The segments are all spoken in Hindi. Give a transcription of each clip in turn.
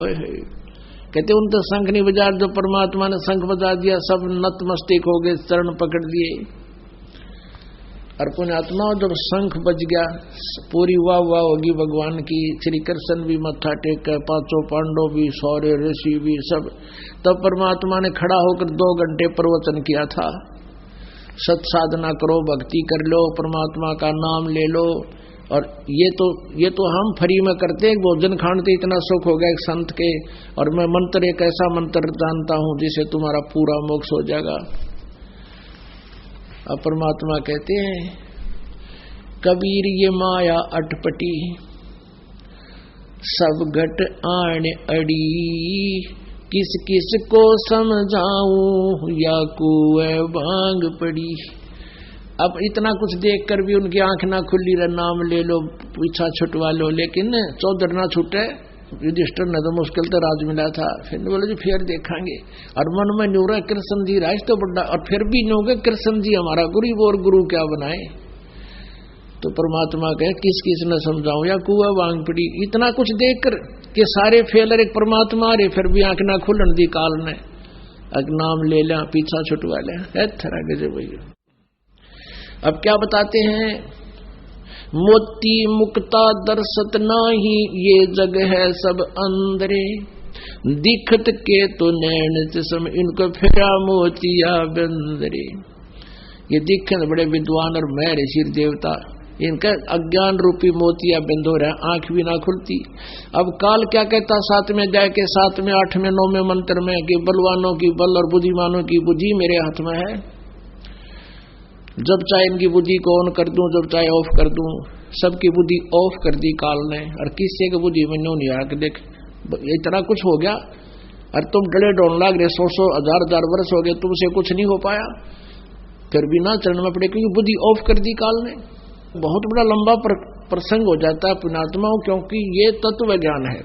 कहते उन तो शंख नहीं बजा, जो परमात्मा ने शंख बजा दिया सब नतमस्तक हो गए, चरण पकड़ लिए। और पुण्यात्मा जब शंख बज गया पूरी वाह वाह होगी भगवान की। श्री कृष्ण भी मत्था टेक कर, पांचों पांडव भी, सौर्य ऋषि भी, सब। तब परमात्मा ने खड़ा होकर 2 घंटे प्रवचन किया था। सत साधना करो, भक्ति कर लो, परमात्मा का नाम ले लो। और ये तो हम फ्री में करते हैं, भोजन खाने इतना सुख हो गया एक संत के। और मैं मंत्र, एक ऐसा मंत्र जानता हूं जिसे तुम्हारा पूरा मोक्ष हो जाएगा। अब परमात्मा कहते हैं, कबीर ये माया अटपटी, सब घट आण अड़ी, किस किस को समझाऊं, या कुएं भांग पड़ी। अब इतना कुछ देखकर भी उनकी आंख ना खुली, रहा नाम ले लो, पीछा छुटवा लो, लेकिन चौधर ना छूटे। युधिष्ठिर ने तो मुश्किल तो राज मिला था। फिर बोले जी फिर देखेंगे। और मन में न्यूरा कृष्ण जी राज तो बड़ा, और फिर भी न्योगे कृष्ण जी हमारा गुरु, और गुरु क्या बनाए। तो परमात्मा कहे किस किस ने समझाऊं, या कुआ वांग पड़ी। इतना कुछ देखकर कि सारे फेलर एक परमात्मा रे, फिर भी आंख ना खुलन दी काल ने। अब नाम ले लिया, पीछा छुटवा लिया, थरा गजब भैया। अब क्या बताते हैं, मोती मुक्ता दर्शत नाही, ये जग है सब अंदरे, दिखत के तो नैन जिसम, इनको फिरा मोतिया बंदरे। ये दिखत बड़े विद्वान और मैं ऋषि देवता, इनका अज्ञान रूपी मोतिया बंद हो रहा, आंख भी ना खुलती। अब काल क्या कहता 7 में जाए के 7 में 8 में 9 में मंत्र में कि बलवानों की बल और बुद्धिमानों की बुद्धि मेरे हाथ में है। जब चाहे इनकी बुद्धि को ऑन कर दूं, जब चाहे ऑफ कर दूं। सबकी बुद्धि ऑफ कर दी काल ने, और किसी की बुद्धि में न्यू नहीं आया कि देख इतना कुछ हो गया। और तुम डरे डोन लाग रहे, 100 हजार वर्ष हो गए, तुमसे कुछ नहीं हो पाया, फिर भी ना चरण में पड़े, क्योंकि बुद्धि ऑफ कर दी काल ने। बहुत बड़ा लंबा प्रसंग हो जाता है पुण्यात्माओं, क्योंकि ये तत्व ज्ञान है।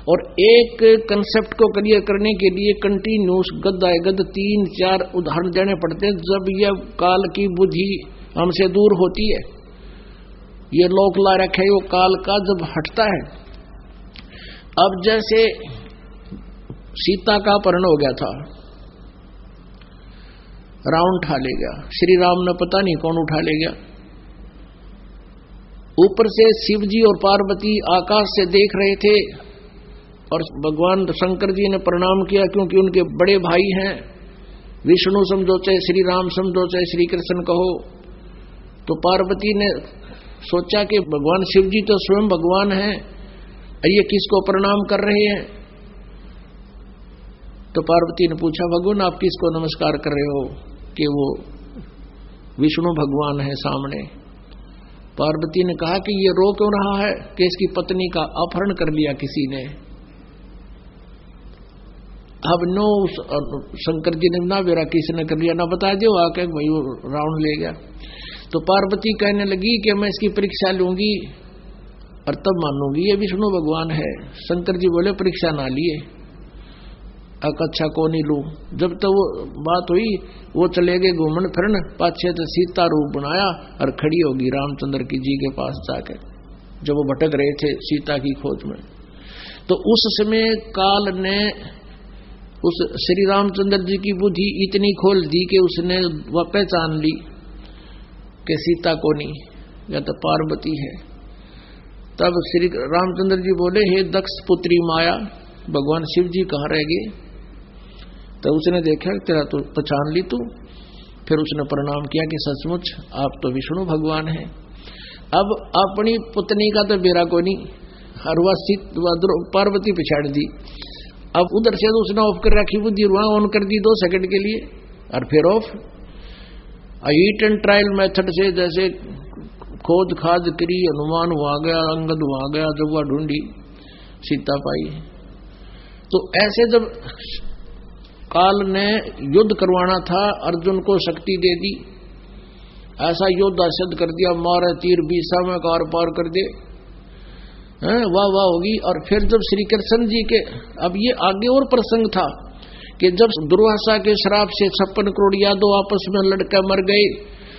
और एक कंसेप्ट को क्लियर करने के लिए कंटिन्यूस गद 3-4 उदाहरण देने पड़ते हैं। जब यह काल की बुद्धि हमसे दूर होती है, ये लोक ला रखे वो काल का जब हटता है। अब जैसे सीता का अपहरण हो गया था, रावण उठा ले गया, श्री राम ने पता नहीं कौन उठा ले गया। ऊपर से शिव जी और पार्वती आकाश से देख रहे थे, और भगवान शंकर जी ने प्रणाम किया, क्योंकि उनके बड़े भाई हैं। विष्णु समझो चाहे श्री राम समझो चाहे श्री कृष्ण कहो। तो पार्वती ने सोचा कि भगवान शिव जी तो स्वयं भगवान हैं, ये किसको प्रणाम कर रहे हैं। तो पार्वती ने पूछा, भगवान आप किसको नमस्कार कर रहे हो? कि वो विष्णु भगवान है सामने। पार्वती ने कहा कि ये रो क्यों रहा है कि इसकी पत्नी का अपहरण कर लिया किसी ने। अब नो शंकर जी ने ना बेरा किसने कर लिया, ना बता दो आके भाई वो रावण ले गया। तो पार्वती कहने लगी कि मैं इसकी परीक्षा लूंगी और तब मानूंगी ये विष्णु भगवान है। शंकर जी बोले परीक्षा ना लिए, अच्छा को नहीं लू। जब तो वो बात हुई, वो चले गए घूमन फिरन, पाछे तो सीता रूप बनाया और खड़ी होगी रामचंद्र की जी के पास जाकर, जब वो भटक रहे थे सीता की खोज में। तो उस समय काल ने उस श्री रामचंद्र जी की बुद्धि इतनी खोल दी कि उसने वह पहचान ली कि सीता को नहीं, या तो पार्वती है। तब श्री रामचंद्र जी बोले, हे दक्ष पुत्री माया, भगवान शिव जी कहाँ रह गए? तो उसने देखा तेरा तो पहचान ली तू। फिर उसने प्रणाम किया कि सचमुच आप तो विष्णु भगवान हैं। अब अपनी पुतनी का तो बेरा को नहीं, हर वह पार्वती पिछाड़ दी। अब उधर से तो उसने ऑफ कर रखी बुद्धि, वहां ऑन कर दी 2 सेकंड के लिए और फिर of. Heat and trial method से जैसे खोज खाज करी, हनुमान वहां गया, अंगद वहां गया, जब वह ढूंढी सीता पाई। तो ऐसे जब काल ने युद्ध करवाना था, अर्जुन को शक्ति दे दी, ऐसा योद्धा सिद्ध कर दिया, मारे तीर 20 में कार पार कर दे, वाह वाह होगी। और फिर जब श्री कृष्ण जी के, अब ये आगे और प्रसंग था कि जब दुर्वासा के श्राप से 56 करोड़ यादव आपस में लड़कर मर गए,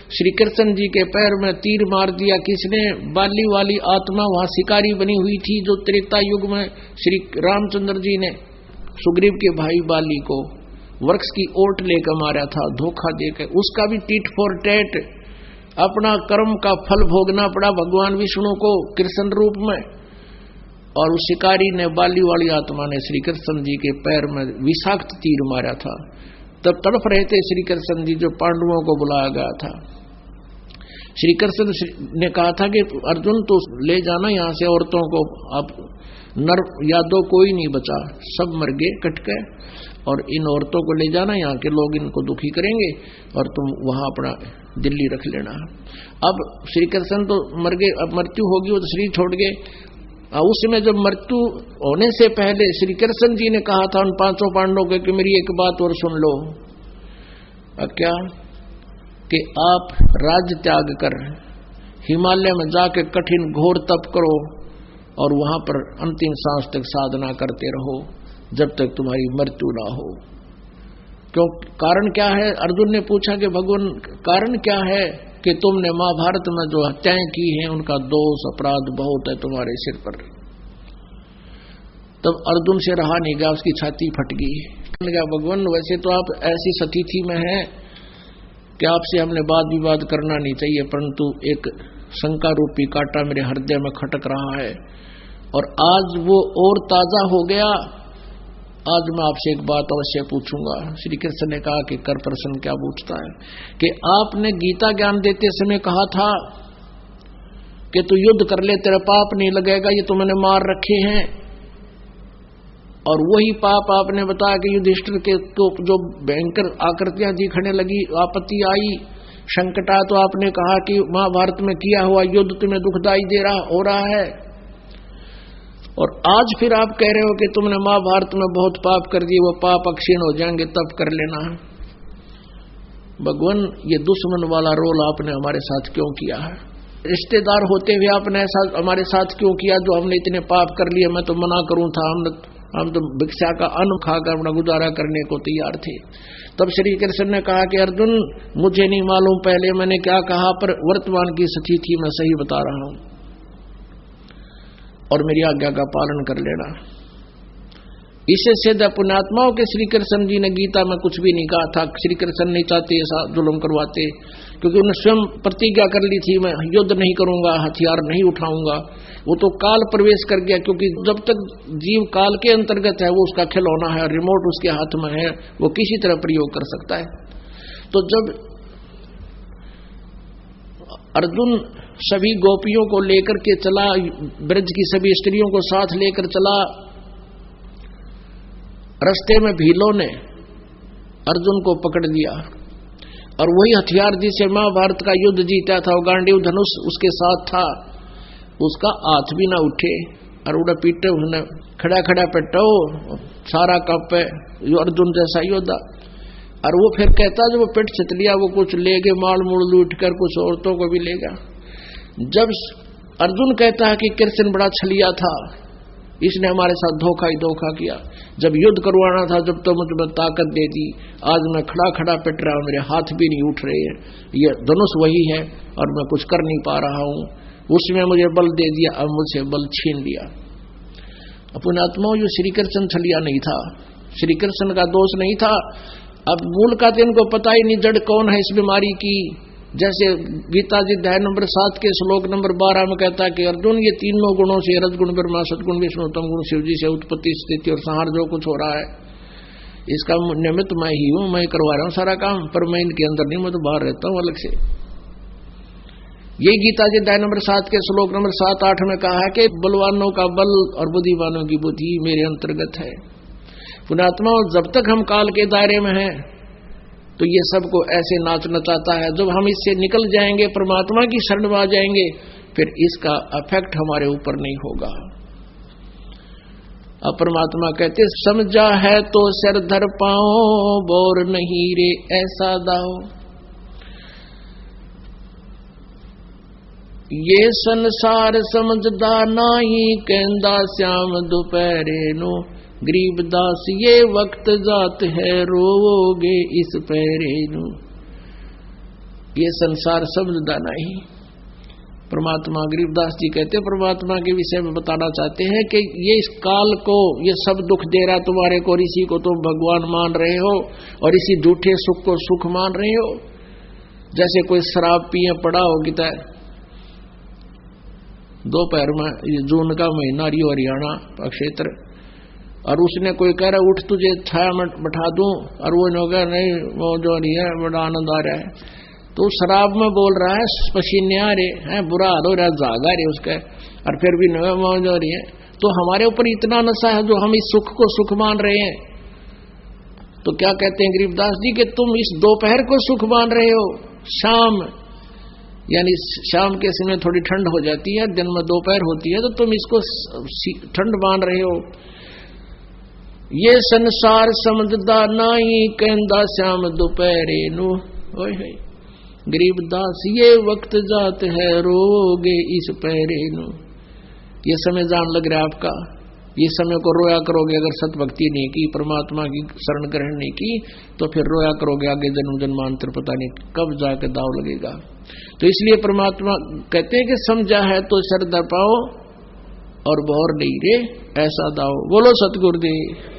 श्री कृष्ण जी के पैर में तीर मार दिया किसने? बाली वाली आत्मा वहां शिकारी बनी हुई थी, जो त्रेता युग में श्री रामचंद्र जी ने सुग्रीव के भाई बाली को वृक्ष की ओट लेकर मारा था, धोखा देकर। उसका भी टीट फॉर टैट अपना कर्म का फल भोगना पड़ा भगवान विष्णु को कृष्ण रूप में। और उस शिकारी ने, बाली वाली आत्मा ने श्री कृष्ण जी के पैर में विषाक्त तीर मारा था। तब तड़प रहे थे श्री कृष्ण जी, जो पांडवों को बुलाया गया था। श्री कृष्ण ने कहा था कि अर्जुन तो ले जाना यहाँ से औरतों को, अब नर यादव कोई नहीं बचा, सब मर गए कट गए, और इन औरतों को ले जाना, यहाँ के लोग इनको दुखी करेंगे और तुम वहां अपना दिल्ली रख लेना। अब श्री कृष्ण तो मर गए, अब मृत्यु होगी, वो तो शरीर छोड़ गए। उसमें जब मृत्यु होने से पहले श्री कृष्ण जी ने कहा था उन पांचों पांडवों को कि मेरी एक बात और सुन लो। क्या? कि आप राज्य त्याग कर हिमालय में जाके कठिन घोर तप करो और वहां पर अंतिम सांस तक साधना करते रहो जब तक तुम्हारी मृत्यु ना हो। क्यों? कारण क्या है? अर्जुन ने पूछा कि भगवान कारण क्या है कि तुमने महाभारत में जो हत्याएं की हैं उनका दोष अपराध बहुत है तुम्हारे सिर पर। तब अर्जुन से रहा नहीं गया, उसकी छाती फट गई। भगवान वैसे तो आप ऐसी स्थिति में हैं कि आपसे हमने वाद विवाद करना नहीं चाहिए, परंतु एक शंका रूपी कांटा मेरे हृदय में खटक रहा है और आज वो और ताजा हो गया। आज मैं आपसे एक बात अवश्य पूछूंगा। श्री कृष्ण ने कहा कि कर प्रश्न। क्या पूछता है? कि आपने गीता ज्ञान देते समय कहा था कि तू युद्ध कर ले, तेरा पाप नहीं लगेगा, ये तुमने मार रखे हैं। और वही पाप आपने बताया कि युधिष्ठिर के तो जो भयंकर आकृतियां दिखने लगी, आपत्ति आई, संकट आया, तो आपने कहा कि महाभारत में किया हुआ युद्ध तुम्हें दुखदायी हो रहा है। और आज फिर आप कह रहे हो कि तुमने महाभारत में बहुत पाप कर दिए, वो पाप अक्षीण हो जाएंगे तब कर लेना। भगवान ये दुश्मन वाला रोल आपने हमारे साथ क्यों किया है? रिश्तेदार होते हुए आपने ऐसा हमारे साथ क्यों किया जो हमने इतने पाप कर लिए? मैं तो मना करूं था, हम तो भिक्षा का अन्न खाकर अपना गुजारा करने को तैयार थे। तब श्री कृष्ण ने कहा कि अर्जुन मुझे नहीं मालूम पहले मैंने क्या कहा, पर वर्तमान की स्थिति मैं सही बता रहा हूं और मेरी आज्ञा का पालन कर लेना। इससे सिद्ध पुण्यात्माओं के श्री कृष्ण जी ने गीता में कुछ भी नहीं कहा था। श्री कृष्ण नहीं चाहते ऐसा जुल्म करवाते, क्योंकि उन्होंने स्वयं प्रतिज्ञा कर ली थी मैं युद्ध नहीं करूंगा, हथियार नहीं उठाऊंगा। वो तो काल प्रवेश कर गया, क्योंकि जब तक जीव काल के अंतर्गत है वो उसका खिलौना है, रिमोट उसके हाथ में है, वो किसी तरह प्रयोग कर सकता है। तो जब अर्जुन सभी गोपियों को लेकर के चला, ब्रज की सभी स्त्रियों को साथ लेकर चला, रास्ते में भीलों ने अर्जुन को पकड़ लिया और वही हथियार जिसे महाभारत का युद्ध जीता था, वो गांडीव धनुष उसके साथ था, उसका हाथ भी ना उठे और उड़ा पीटे, उन्हें खड़ा खड़ा पेटो सारा कप है जो अर्जुन जैसा योद्धा। और वो फिर कहता जब वो पेट छित लिया वो कुछ ले गए, माल मूल लूट कर कुछ औरतों को भी ले गया। जब अर्जुन कहता है कि कृष्ण बड़ा छलिया था, इसने हमारे साथ धोखा ही धोखा किया, जब युद्ध करवाना था जब तो मुझे ताकत दे दी, आज मैं खड़ा खड़ा पिट रहा हूं, मेरे हाथ भी नहीं उठ रहे हैं, ये धनुष वही है और मैं कुछ कर नहीं पा रहा हूं, उसमें मुझे बल दे दिया, अब मुझसे बल छीन लिया। अपने आत्माओं जो श्री कृष्ण छलिया नहीं था, श्री कृष्ण का दोष नहीं था। अब मूल का तो इनको पता ही नहीं जड़ कौन है इस बीमारी की। जैसे गीता जी अध्याय नंबर 7 के श्लोक नंबर 12 में कहता है कि अर्जुन ये तीनों गुणों से, रजगुण ब्रह्मा, सदगुण विष्णु, तम गुण शिव जी से उत्पत्ति स्थिति और संहार जो कुछ हो रहा है इसका निमित्त मैं ही हूं, मैं करवा रहा हूं सारा काम, पर मैं इनके अंदर नहीं, मैं तो बाहर रहता हूं अलग से। ये गीता जी अध्याय नंबर 7 के श्लोक नंबर 7-8 में कहा है कि बलवानों का बल और बुद्धिमानों की बुद्धि मेरे अंतर्गत है। पुण्यात्मा जब तक हम काल के दायरे में हैं तो ये सबको ऐसे नाच नचाता है, जब हम इससे निकल जाएंगे, परमात्मा की शरण में आ जाएंगे, फिर इसका इफेक्ट हमारे ऊपर नहीं होगा। अब परमात्मा कहते समझा है तो सिर धर पाओ, बोर नहीं रे ऐसा दाओ, ये संसार समझदा नाही, कहंदा श्याम दोपहरे नो, गरीबदास ये वक्त जात है रोवोगे इस पहरे नु। ये संसार समझदा नहीं। परमात्मा गरीबदास जी कहते परमात्मा के विषय में बताना चाहते हैं कि ये इस काल को ये सब दुख दे रहा तुम्हारे को, और इसी को तुम भगवान मान रहे हो और इसी झूठे सुख को सुख मान रहे हो। जैसे कोई शराब पिए पड़ा हो कि दोपहर में, ये जून का महीना रियो हरियाणा क्षेत्र, और उसने कोई कह रहा उठ तुझे छाया में बैठा दूं, और वो जो कह नहीं वो जो नहीं है बड़ा आनंद आ रहा है, तो शराब में बोल रहा है पसीने आ रहे हैं, बुरा हाल हो रहा है, जागा रहे उसका, और फिर भी मौज हो रही है। तो हमारे ऊपर इतना नशा है जो हम इस सुख को सुख मान रहे हैं। तो क्या कहते हैं गरीबदास जी कि तुम इस दोपहर को सुख मान रहे हो, शाम यानी शाम के समय थोड़ी ठंड हो जाती है, दिन में दोपहर होती है, तो तुम इसको ठंड मान रहे हो। ये संसार समझदा नहीं कहंदा श्याम दोपहरे नु। ओए गरीबदास ये वक्त जात है रोगे इस पहरे नु। ये समय जान लग रहा है आपका, ये समय को रोया करोगे अगर सतभक्ति नहीं की, परमात्मा की शरण ग्रहण नहीं की, तो फिर रोया करोगे आगे जन्म जन्मांतर पता नहीं कब जाके दाव लगेगा। तो इसलिए परमात्मा कहते हैं कि समझा है तो श्रद्धा पाओ और बोर नहीं रे ऐसा दाव। बोलो सतगुरुदेव।